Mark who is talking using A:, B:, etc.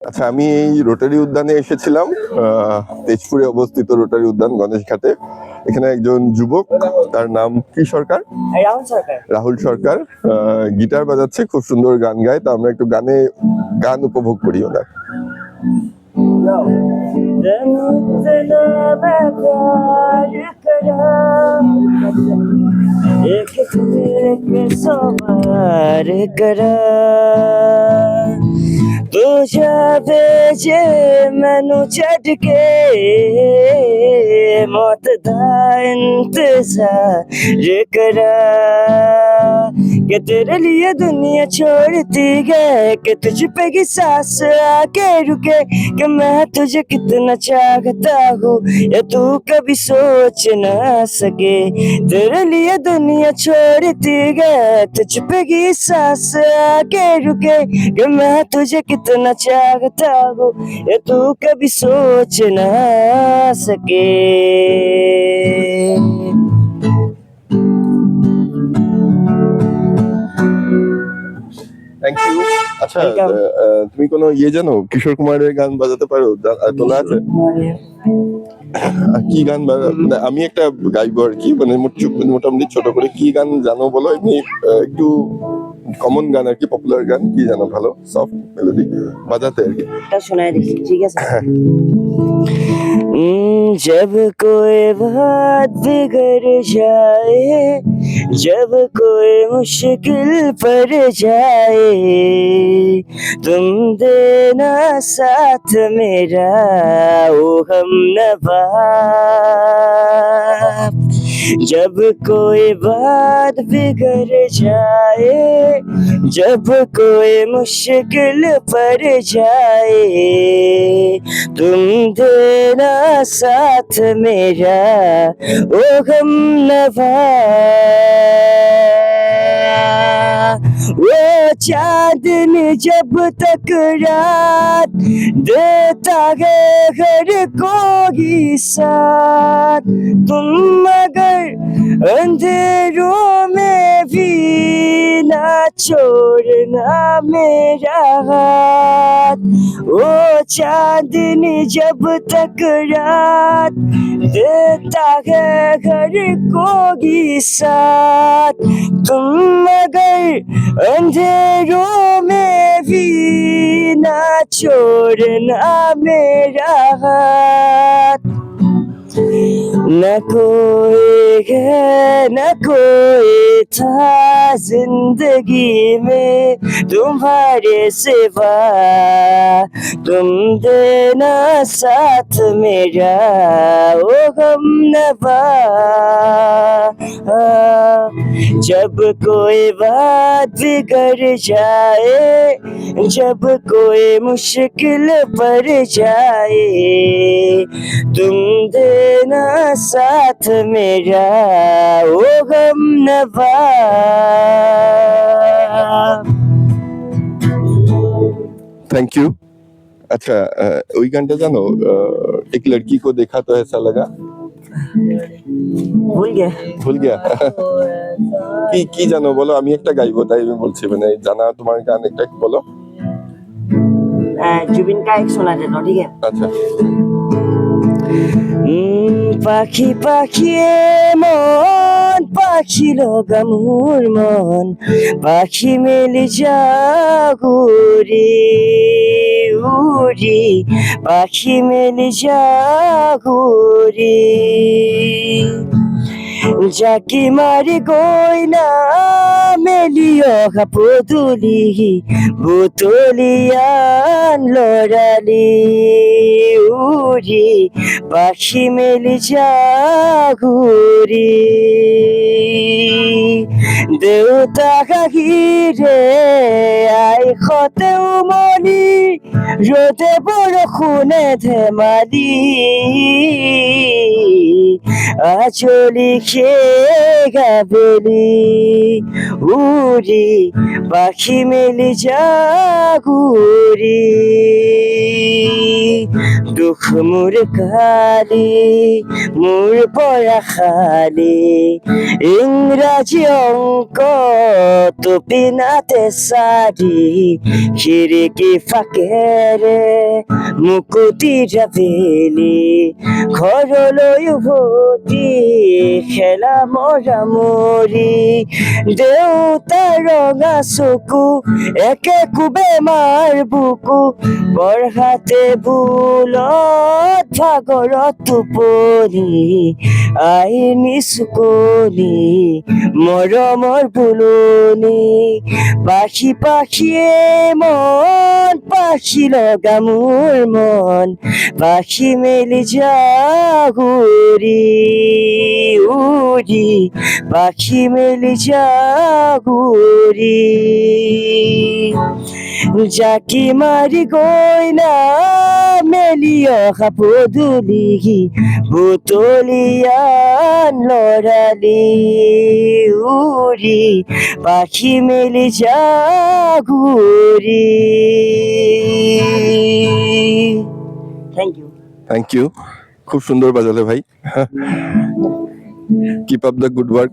A: আচ্ছা, আমি এই রোটারি উদ্যানে এসেছিলাম। তেজপুরে অবস্থিত রোটারি উদ্যান গণেশঘাটে। এখানে একজন যুবক, তার নাম কি সরকার, রাহুল সরকার, গিটার বাজাচ্ছে, খুব সুন্দর গান গায়। তো আমরা একটু গান উপভোগ করি ওনার।
B: सवार करा तू जावे जे मैनू छड़ के मौत दा इंतजार करा कि तेरे लिए दुनिया छोड़ती गए कि तुझ पे की सांस आके रुके कि मैं तुझे कितना चाहता हूँ या तू कभी सोच ना सके तेरे लिए दुनिया छोड़ती गए तुझ पे की सांस आके रुके कि मैं तुझे कितना चाहता हूँ या तू कभी सोच ना सके
A: থ্যাংক ইউ। আচ্ছা,
B: Welcome.
A: তুমি কোনো জানো, কিশোর কুমারের গান বাজাতে পারো? তোলা আছে? কি গান মানে আমি একটা গাইবো আর কি, মানে মোটামুটি ছোট করে কি গান জানো বলো, এমনি একটু কমন গান আর কি, পপুলার গান কি জানো ভালো, সফট মেলোডি বাজাতে আর কি।
B: শোনায় দেখি, ঠিক আছে? जब कोई बात बिगड़ जाए जब कोई मुश्किल पड़ जाए तुम देना साथ मेरा ओ हमनवा जब कोई बात बिगड़ जाए जब कोई मुश्किल पड़ जाए तुम देना साथ मेरा ओ हमनवा वो चांदनी जब तक रात देता है हर कोई साथ तुम मगर अंधेरों में भी ना छोड़ना मेरा हाथ वो चांदनी जब तक रात देता है हर कोई साथ तुम मगर अंधेरों में भी ना छोड़ना मेरा हाथ न कोई है न कोई था जिंदगी में तुम्हारे सिवा तुम देना साथ मेरा ओ हमनवा जब कोई बात बिगड़ जाए जब कोई मुश्किल पड़ जाए तुम देना साथ मेरा ओ हमनवा
A: थैंक यू। अच्छा, ওই গানটা জানো, एक लड़की को देखा तो ऐसा लगा? ভুল গিয়া কি জানো বলো, আমি একটা গাইবো তাই আমি বলছি, মানে জানা তোমার গান একটা বলো।
B: जुबिन का एक सुना देता हूँ, ठीक है?
A: আচ্ছা।
B: পাখি পাখি মন পাখি লগামুর মন পাখি মেলি জাগুরি উড়ি পাখি মেলি জাগুরি জাকি মারি গইনা মেলিও হাপদুলি বুতলিয়ান লড়ালি উড়ি পাখি মেলি জাগুরি দেউতা কাহিরে আই খতে উমলি রোদে বরষুণে ধেমালি আচলি গাবেলি উড়ি পাখি মেলি জাগুরি দুঃখ মোর কালি মোর পড়া খালি ইংরাজি অঙ্ক তো পিনাতে সারি খিড়কি ফাঁকেরে মুকুতি রাবেলি ঘর লই ভতি খেলা মরা মরি দেউতা রঙা চকু একে কুবে মাৰ বুকু বৰ হাতে বুলত ভাগৰত টোপনি আইনি চুকনি মৰমৰ বুলনি পাখি পাখিয়ে মন পাখি লগা মোৰ মন পাখি মেলি জাগুৰি উৰি পাখি মেলি জাগুৰি জাকি মাৰি গৈ না মেলি অহা পদূলি বুটলিয়ান লৰালি উৰি পাখি মেলি জাগুৰি থ্যাংক ইউ
A: থ্যাংক ইউ, খুব সুন্দর বাজালে ভাই। Keep up the good work.